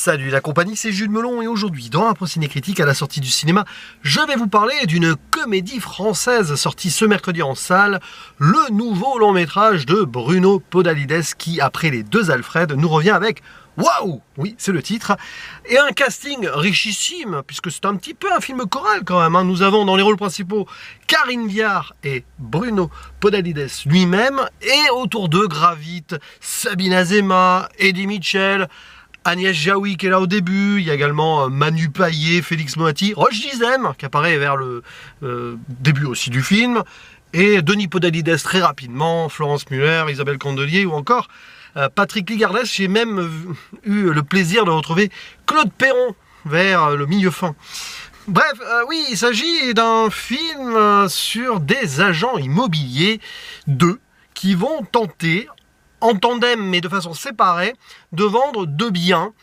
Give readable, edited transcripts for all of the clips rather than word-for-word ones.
Salut la compagnie, c'est Jules Melon et aujourd'hui dans Impro Ciné Critique à la sortie du cinéma, je vais vous parler d'une comédie française sortie ce mercredi en salle, le nouveau long métrage de Bruno Podalides qui, après les deux Alfred, nous revient avec Waouh! Oui, c'est le titre. Et un casting richissime, puisque c'est un petit peu un film choral quand même. Nous avons dans les rôles principaux Karine Viard et Bruno Podalides lui-même. Et autour d'eux gravitent Sabine Azéma, Eddie Mitchell, Agnès Jaoui qui est là au début. Il y a également Manu Payet, Félix Moati, Roche Dizem qui apparaît vers le début aussi du film. Et Denis Podalides très rapidement, Florence Muller, Isabelle Candelier ou encore Patrick Ligardès. J'ai même eu le plaisir de retrouver Claude Perron vers le milieu fin. Bref, oui, il s'agit d'un film sur des agents immobiliers, deux, qui vont tenter, en tandem mais de façon séparée, de vendre deux biens.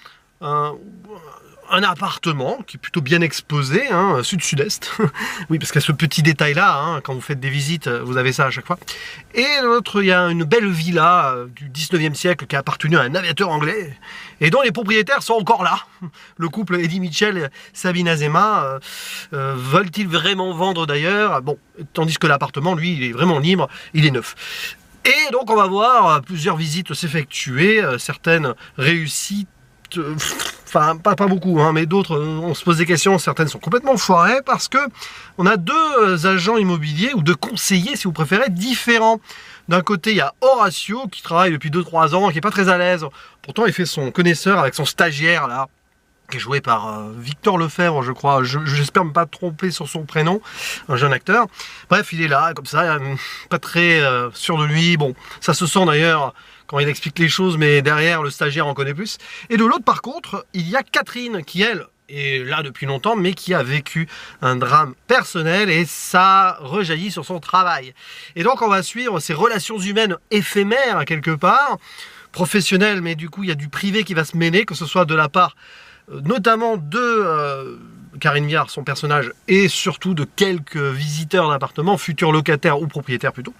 Un appartement qui est plutôt bien exposé, sud-sud-est. Oui, parce qu'il y a ce petit détail-là, quand vous faites des visites, vous avez ça à chaque fois. Et l'autre, il y a une belle villa du 19e siècle qui a appartenu à un aviateur anglais et dont les propriétaires sont encore là. Le couple Eddie Mitchell et Sabine Azéma veulent-ils vraiment vendre d'ailleurs? Bon, tandis que l'appartement, lui, il est vraiment libre, il est neuf. Et donc, on va voir plusieurs visites s'effectuer, certaines réussites. Enfin, pas beaucoup, mais d'autres, on se pose des questions, certaines sont complètement foirées parce que on a deux agents immobiliers, ou deux conseillers si vous préférez, différents. D'un côté, il y a Horatio qui travaille depuis 2-3 ans, qui n'est pas très à l'aise. Pourtant, il fait son connaisseur avec son stagiaire, là, qui est joué par Victor Lefebvre, je crois. J'espère ne pas tromper sur son prénom, un jeune acteur. Bref, il est là, comme ça, pas très sûr de lui. Bon, ça se sent d'ailleurs quand il explique les choses, mais derrière, le stagiaire en connaît plus. Et de l'autre, par contre, il y a Catherine, qui, elle, est là depuis longtemps, mais qui a vécu un drame personnel, et ça rejaillit sur son travail. Et donc, on va suivre ces relations humaines éphémères, quelque part, professionnelles, mais du coup, il y a du privé qui va se mêler, que ce soit de la part notamment de Karine Viard, son personnage, et surtout de quelques visiteurs d'appartements, futurs locataires ou propriétaires plutôt.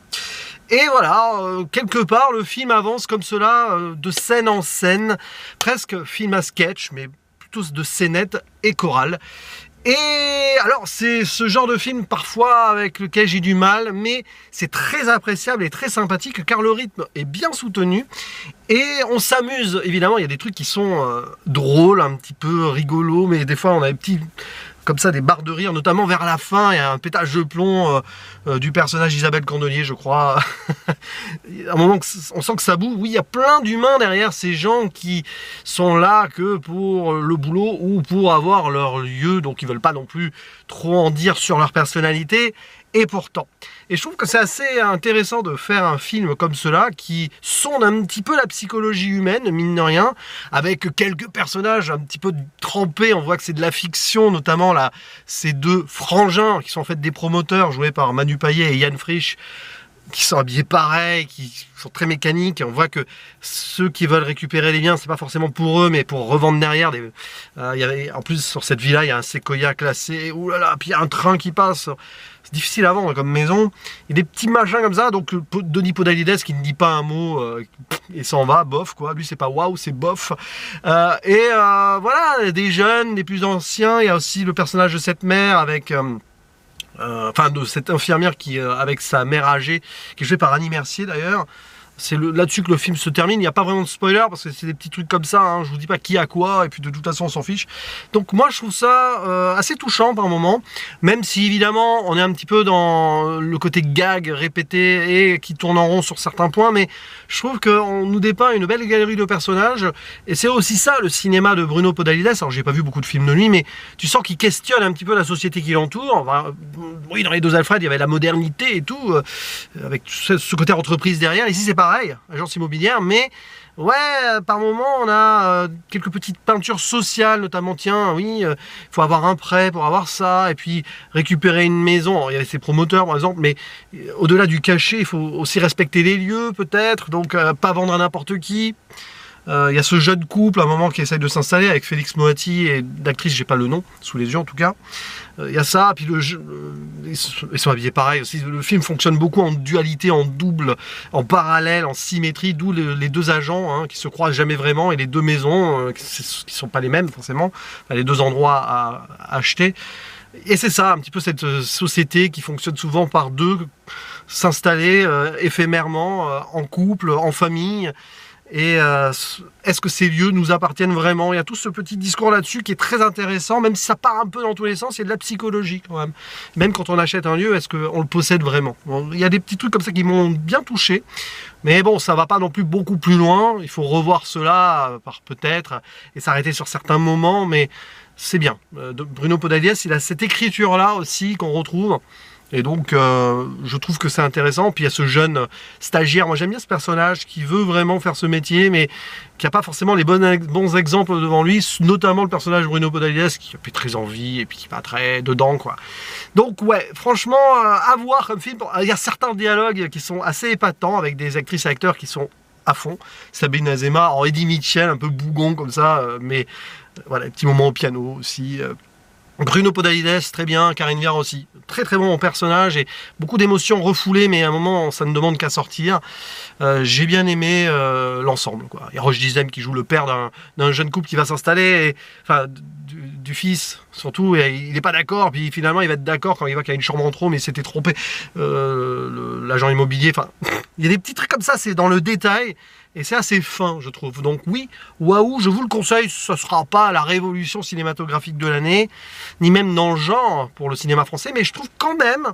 Et voilà, quelque part, le film avance comme cela, de scène en scène, presque film à sketch, mais plutôt de scénette et chorale. Et alors, c'est ce genre de film parfois avec lequel j'ai du mal, mais c'est très appréciable et très sympathique car le rythme est bien soutenu et on s'amuse. Évidemment, il y a des trucs qui sont drôles, un petit peu rigolos, mais des fois on a des petits, comme ça, des barres de rire, notamment vers la fin. Il y a un pétage de plomb du personnage Isabelle Candelier, je crois. À un moment, on sent que ça boue. Oui, il y a plein d'humains derrière ces gens qui sont là que pour le boulot ou pour avoir leur lieu, donc ils veulent pas non plus trop en dire sur leur personnalité. Et pourtant. Et je trouve que c'est assez intéressant de faire un film comme cela qui sonde un petit peu la psychologie humaine, mine de rien, avec quelques personnages un petit peu trempés. On voit que c'est de la fiction, notamment là, ces deux frangins qui sont en fait des promoteurs joués par Manu Payet et Yann Frisch, qui sont habillés pareil, qui sont très mécaniques. On voit que ceux qui veulent récupérer les biens, c'est pas forcément pour eux, mais pour revendre derrière. Il y avait, en plus, sur cette villa, il y a un séquoia classé. Ouh là là, puis il y a un train qui passe. C'est difficile à vendre comme maison. Il y a des petits machins comme ça. Donc Denis Podalides qui ne dit pas un mot et s'en va, bof quoi. Lui c'est pas waouh, c'est bof. Voilà, des jeunes, des plus anciens. Il y a aussi le personnage de cette mère avec. Enfin, de cette infirmière qui, avec sa mère âgée, qui est jouée par Annie Mercier d'ailleurs. C'est là-dessus que le film se termine. Il n'y a pas vraiment de spoiler parce que c'est des petits trucs comme ça. Je vous dis pas qui a quoi et puis de toute façon on s'en fiche. Donc moi je trouve ça assez touchant par moment. Même si évidemment on est un petit peu dans le côté gag répété et qui tourne en rond sur certains points. Mais je trouve qu'on nous dépeint une belle galerie de personnages. Et c'est aussi ça le cinéma de Bruno Podalides. Alors j'ai pas vu beaucoup de films de lui, mais tu sens qu'il questionne un petit peu la société qui l'entoure. Enfin, oui, dans les deux Alfred il y avait la modernité et tout, avec ce côté entreprise derrière. Ici c'est pareil, agence immobilière, mais ouais, par moment on a quelques petites peintures sociales, notamment, tiens, oui, il faut avoir un prêt pour avoir ça, et puis récupérer une maison. Alors, il y avait ces promoteurs par exemple, mais au-delà du cachet, il faut aussi respecter les lieux peut-être, donc pas vendre à n'importe qui. Il y a ce jeune couple à un moment qui essaye de s'installer avec Félix Moati et d'actrice, j'ai pas le nom sous les yeux en tout cas. Il y a ça, puis ils sont habillés pareil aussi. Le film fonctionne beaucoup en dualité, en double, en parallèle, en symétrie, d'où les deux agents qui se croisent jamais vraiment et les deux maisons qui sont pas les mêmes forcément, les deux endroits à acheter. Et c'est ça, un petit peu cette société qui fonctionne souvent par deux, s'installer éphémèrement, en couple, en famille. Et est-ce que ces lieux nous appartiennent vraiment? Il y a tout ce petit discours là-dessus qui est très intéressant, même si ça part un peu dans tous les sens, il y a de la psychologie quand même. Même quand on achète un lieu, est-ce qu'on le possède vraiment? Bon, il y a des petits trucs comme ça qui m'ont bien touché, mais bon, ça va pas non plus beaucoup plus loin. Il faut revoir cela par peut-être et s'arrêter sur certains moments, mais c'est bien. Bruno Podalides, il a cette écriture-là aussi qu'on retrouve. Et donc, je trouve que c'est intéressant. Puis il y a ce jeune stagiaire, moi j'aime bien ce personnage qui veut vraiment faire ce métier, mais qui n'a pas forcément les bons exemples devant lui, notamment le personnage Bruno Podalides, qui a plus très envie et puis qui va très dedans, quoi. Donc ouais, franchement, à voir comme film. Il y a certains dialogues qui sont assez épatants, avec des actrices et acteurs qui sont à fond. Sabine Azema, en Eddie Mitchell, un peu bougon comme ça, mais voilà, petit moment au piano aussi. Bruno Podalides, très bien, Karine Viard aussi, très très bon personnage et beaucoup d'émotions refoulées, mais à un moment ça ne demande qu'à sortir. J'ai bien aimé l'ensemble, quoi. Il y a Roche Dizem qui joue le père d'un jeune couple qui va s'installer, enfin du fils surtout, et il n'est pas d'accord, puis finalement il va être d'accord quand il voit qu'il y a une chambre en trop, mais il s'était trompé, l'agent immobilier, enfin il y a des petits trucs comme ça, c'est dans le détail. Et c'est assez fin, je trouve. Donc oui, waouh, je vous le conseille, ce ne sera pas la révolution cinématographique de l'année, ni même dans le genre pour le cinéma français, mais je trouve quand même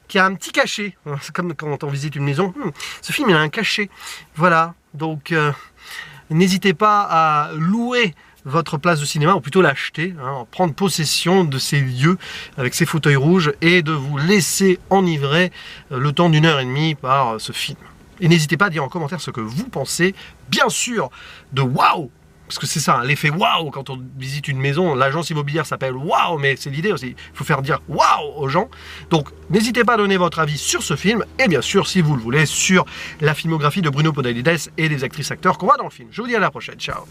qu'il y a un petit cachet. C'est comme quand on visite une maison, ce film il a un cachet. Voilà, donc n'hésitez pas à louer votre place de cinéma, ou plutôt l'acheter, prendre possession de ces lieux avec ces fauteuils rouges et de vous laisser enivrer le temps d'1 heure et demie par ce film. Et n'hésitez pas à dire en commentaire ce que vous pensez, bien sûr, de waouh, parce que c'est ça, l'effet waouh quand on visite une maison, l'agence immobilière s'appelle waouh, mais c'est l'idée aussi, il faut faire dire waouh aux gens. Donc n'hésitez pas à donner votre avis sur ce film, et bien sûr, si vous le voulez, sur la filmographie de Bruno Podalides et des actrices acteurs qu'on voit dans le film. Je vous dis à la prochaine, ciao.